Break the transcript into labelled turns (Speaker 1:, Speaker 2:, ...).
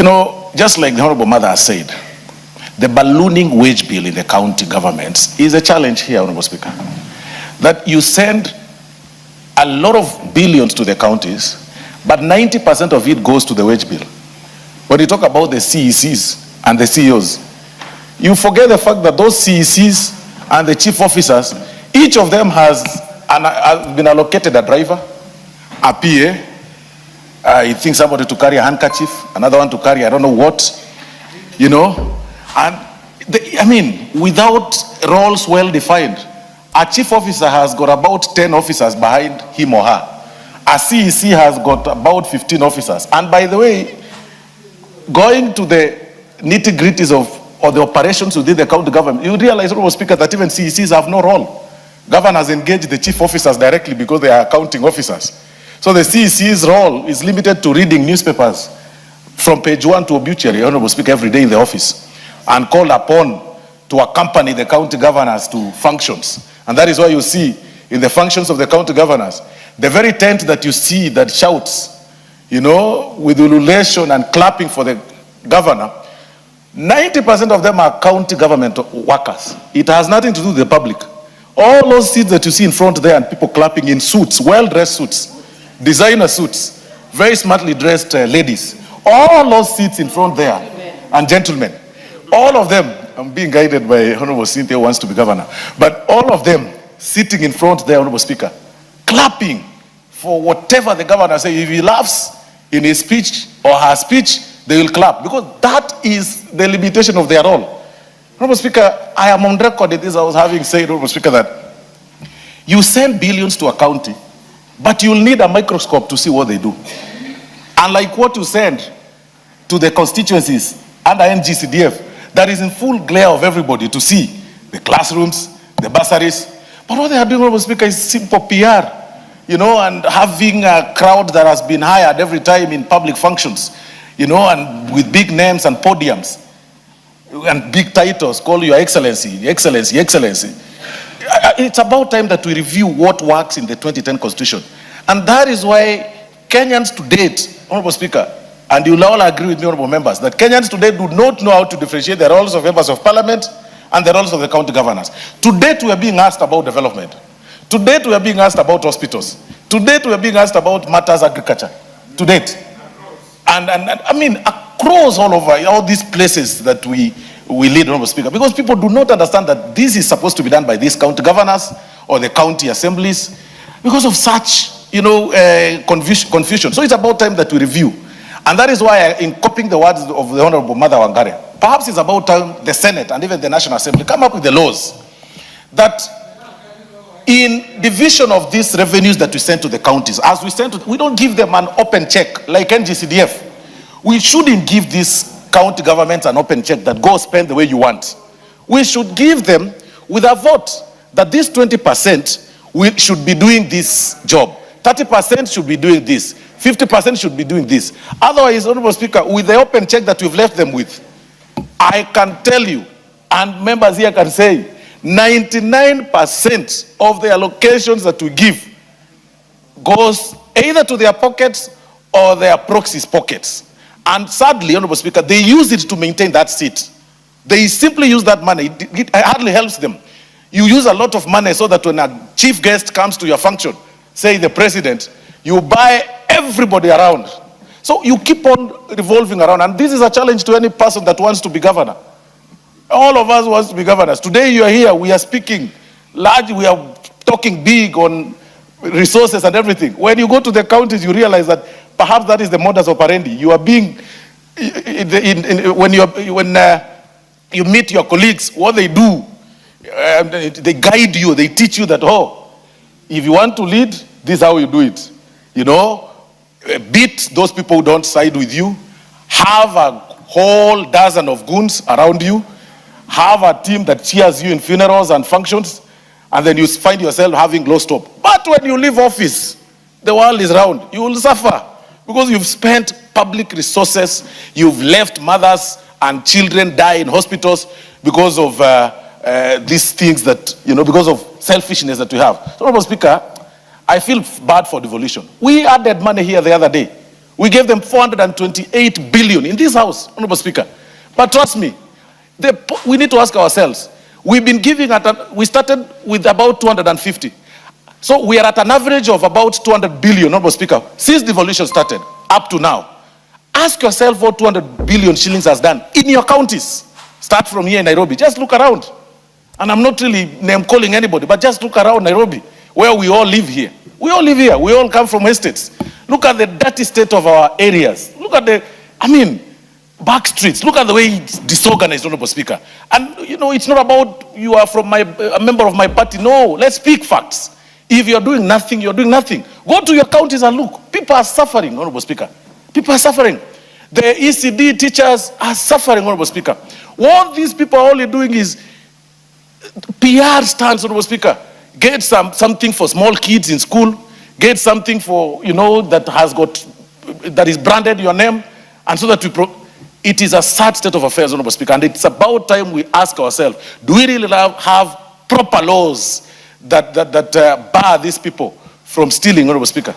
Speaker 1: You know, just like the Honorable Mother has said, the ballooning wage bill in the county governments is a challenge here, Honorable Speaker. That you send a lot of billions to the counties, but 90% of it goes to the wage bill. When you talk about the CECs and the CEOs, you forget the fact that those CECs and the chief officers, each of them has been allocated a driver, a PA, I think somebody to carry a handkerchief, another one to carry I don't know what, you know. And I mean, without roles well defined, a chief officer has got about 10 officers behind him or her. A CEC has got about 15 officers. And by the way, going to the nitty-gritties of the operations within the county government, you realize, Honorable Speaker, that even CECs have no role. Governors engage the chief officers directly because they are accounting officers. So the CEC's role is limited to reading newspapers from page 1 to obituary, Honorable Speaker, every day in the office, and called upon to accompany the county governors to functions. And that is why you see in the functions of the county governors, the very tent that you see that shouts, you know, with ululation and clapping for the governor, 90% of them are county government workers. It has nothing to do with the public. All those seats that you see in front there and people clapping in suits, well-dressed suits, designer suits, very smartly dressed ladies, all those seats in front there, and gentlemen, all of them, I'm being guided by Honorable Cynthia who wants to be governor, but all of them sitting in front there, Honorable Speaker, clapping for whatever the governor says. If he laughs in his speech or her speech, they will clap, because that is the limitation of their role. Honorable Speaker, I am on record in this, I was having said, Honorable Speaker, that you send billions to a county, but you'll need a microscope to see what they do. Unlike what you send to the constituencies under NGCDF, that is in full glare of everybody to see the classrooms, the bursaries. But what they are doing, Honorable Speaker, is simple PR, you know, and having a crowd that has been hired every time in public functions, you know, and with big names and podiums and big titles, call Your Excellency, Excellency, Excellency. It's about time that we review what works in the 2010 Constitution. And that is why Kenyans to date, Honorable Speaker, and you'll all agree with me, honorable members, that Kenyans today do not know how to differentiate the roles of members of parliament and the roles of the county governors. To date, we are being asked about development. To date, we are being asked about hospitals. To date, we are being asked about matters agriculture. To date. And I mean, across all over, all these places that we lead, Honorable Speaker, because people do not understand that this is supposed to be done by these county governors or the county assemblies because of such, you know, confusion. So it's about time that we review. And that is why, in copying the words of the Honorable Mother Wangare, perhaps it's about time the Senate and even the National Assembly come up with the laws that in division of these revenues that we send to the counties, as we send to, we don't give them an open check like NGCDF. We shouldn't give these county governments an open check that go spend the way you want. We should give them with a vote that this 20% we should be doing this job. 30% should be doing this. 50% should be doing this. Otherwise, Honorable Speaker, with the open check that we've left them with, I can tell you, and members here can say, 99% of the allocations that we give goes either to their pockets or their proxies' pockets. And sadly, Honorable Speaker, they use it to maintain that seat. They simply use that money. It hardly helps them. You use a lot of money so that when a chief guest comes to your function, say the president, you buy everybody around. So you keep on revolving around. And this is a challenge to any person that wants to be governor. All of us wants to be governors. Today you are here, we are speaking large, we are talking big on resources and everything. When you go to the counties, you realize that perhaps that is the modus operandi. You are being, when you meet your colleagues, what they do, they guide you, they teach you that, oh, if you want to lead, this is how you do it. You know, beat those people who don't side with you, have a whole dozen of goons around you, have a team that cheers you in funerals and functions, and then you find yourself having lost hope. But when you leave office, the world is round. You will suffer because you've spent public resources, you've left mothers and children die in hospitals because of these things that, you know, because of selfishness that we have. So, Honorable Speaker, I feel bad for devolution. We added money here the other day. We gave them 428 billion in this house, Honorable Speaker. But trust me, we need to ask ourselves, we've been giving we started with about 250. So we are at an average of about 200 billion, Honorable Speaker, since devolution started up to now. Ask yourself what 200 billion shillings has done in your counties. Start from here in Nairobi. Just look around. And I'm not really name calling anybody, but just look around Nairobi, where we all live here. We all live here. We all come from estates. Look at the dirty state of our areas. Look at back streets. Look at the way it's disorganized, Honorable Speaker. And, it's not about you are from a member of my party. No, let's speak facts. If you're doing nothing, you're doing nothing. Go to your counties and look. People are suffering, Honorable Speaker. People are suffering. The ECD teachers are suffering, Honorable Speaker. What these people are only doing is PR stunts, Honorable Speaker. Get something for small kids in school. Get something for, that is branded your name. And so that it is a sad state of affairs, Honorable Speaker. And it's about time we ask ourselves, do we really have proper laws that bar these people from stealing, Honorable Speaker?